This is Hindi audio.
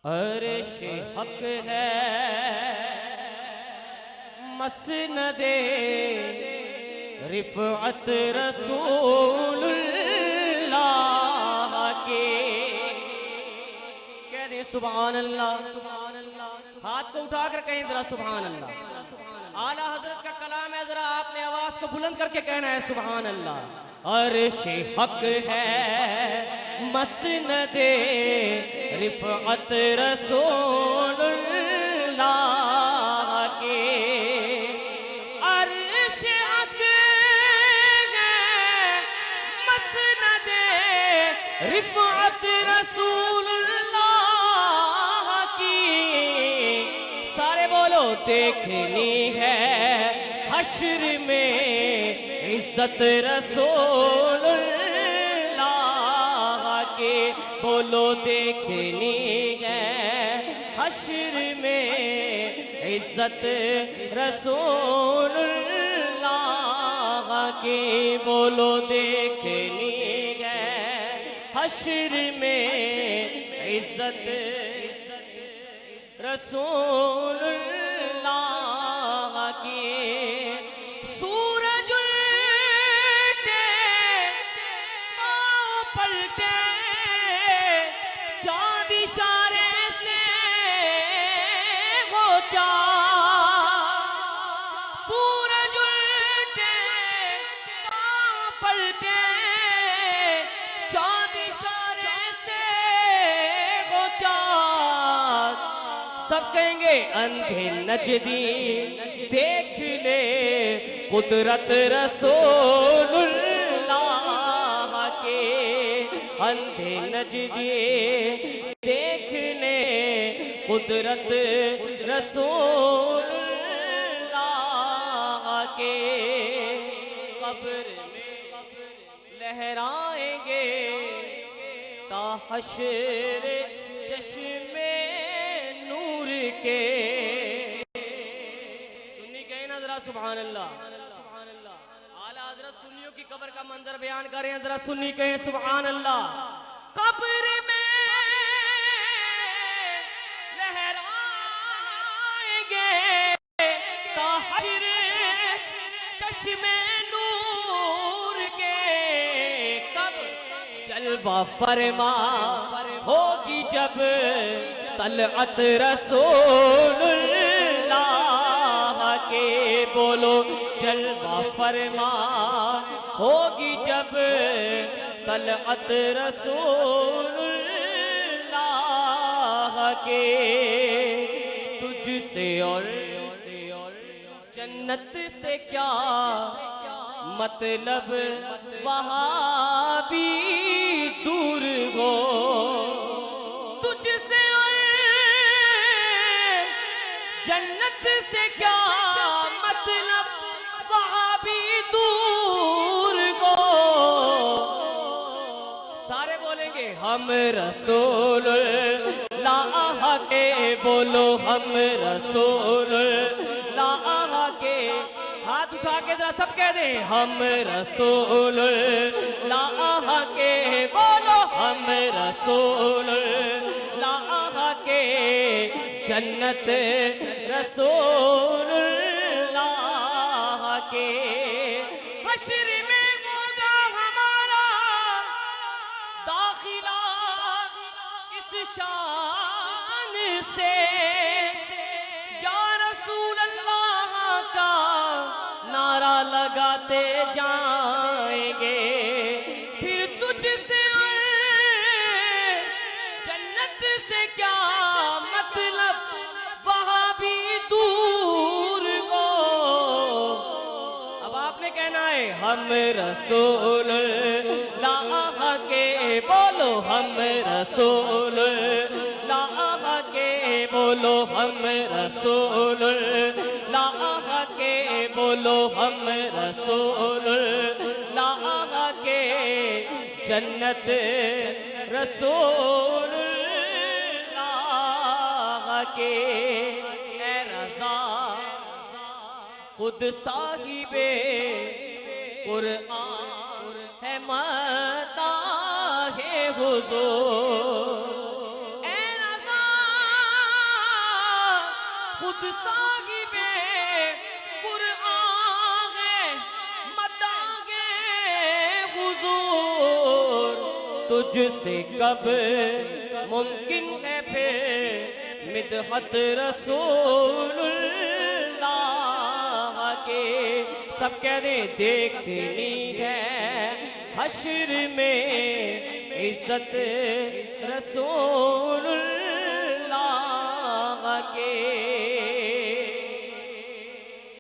अर्श हक है मसनदे रिफ़अत रसूलुल्लाह के। कह दे सुभान अल्लाह, हाथ को उठाकर कहें जरा सुभान अल्लाह। आला हजरत का कलाम है, जरा आपने आवाज को बुलंद करके कहना है सुभान अल्लाह। अर्श हक है मसनदे रिफ़अत रसूलुल्लाह के। अर्श हक है मसनदे रिफ़अत रसूलुल्लाह की। सारे बोलो देखनी है हश्र में इज्जत रसूलुल्लाह के। बोलो देखनी है हश्र में इज्जत रसूलुल्लाह की। बोलो देखनी है हश्र में इज्जत रसूलुल्लाह की। सूरज उल्टे पाँव पलटे चाँद इशारे से हो चाँद। सूरज उल्टे पाँव पलटे चाँद इशारे से हो चाँद। सब कहेंगे अंधे नजदी देख ले कुदरत रसूलुल्लाह के। अंधे नजदी देख ले कुदरत रसूलुल्लाह के। कब्र में लहराएंगे ता हश्र चश्मे नूर के। सुन्नी कहे ना जरा सुभान अल्लाह। आला हजरत सुन्नियों की कब्र का मंजर बयान करें, जरा सुन्नी कहे सुभान अल्लाह। कब्र में लहराएंगे ता हश्र चश्मे नूर के। कब जलवा फरमा होगी जब तलअत रसूलुल्लाह के। बोलो जलवा फरमा होगी जब तलअत रसूलुल्लाह के। तुझसे और जन्नत से क्या मतलब वहाँ भी दूर हो। तुझसे और जन्नत से क्या मतलब वहाँ भी दूर हो। सारे बोलेंगे हम रसूलुल्लाह के। बोलो हम रसूलुल्लाह के। हाथ उठा के जरा सब कह दें हम रसूलुल्लाह के। बोलो हम रसूलुल्लाह के। जन्नत रसूलुल्लाह के। हश्र में होगा हमारा दाखिला इस शान से। या रसूल अल्लाह का नारा लगाते जाएंगे। फिर तुझसे जन्नत से क्या मतलब वहाँ भी दूर हो। अब आपने कहना है हम रसूलुल्लाह के। बोलो हम रसूलुल्लाह के। बोलो हम रसूलुल्लाह के। बोलो हम रसूलुल्लाह के। जन्नत रसूलुल्लाह के। ए रज़ा खुद साहिबे कुरआन है मता है हुजूर। ए रज़ा खुद साहिबे कुरआन है मदागे हुजूर, तुझसे कब मुमकिन है फिर मिदहत रसूलुल्लाह के। सब कह दे देखनी है हश्र में इज्जत रसूलुल्लाह के।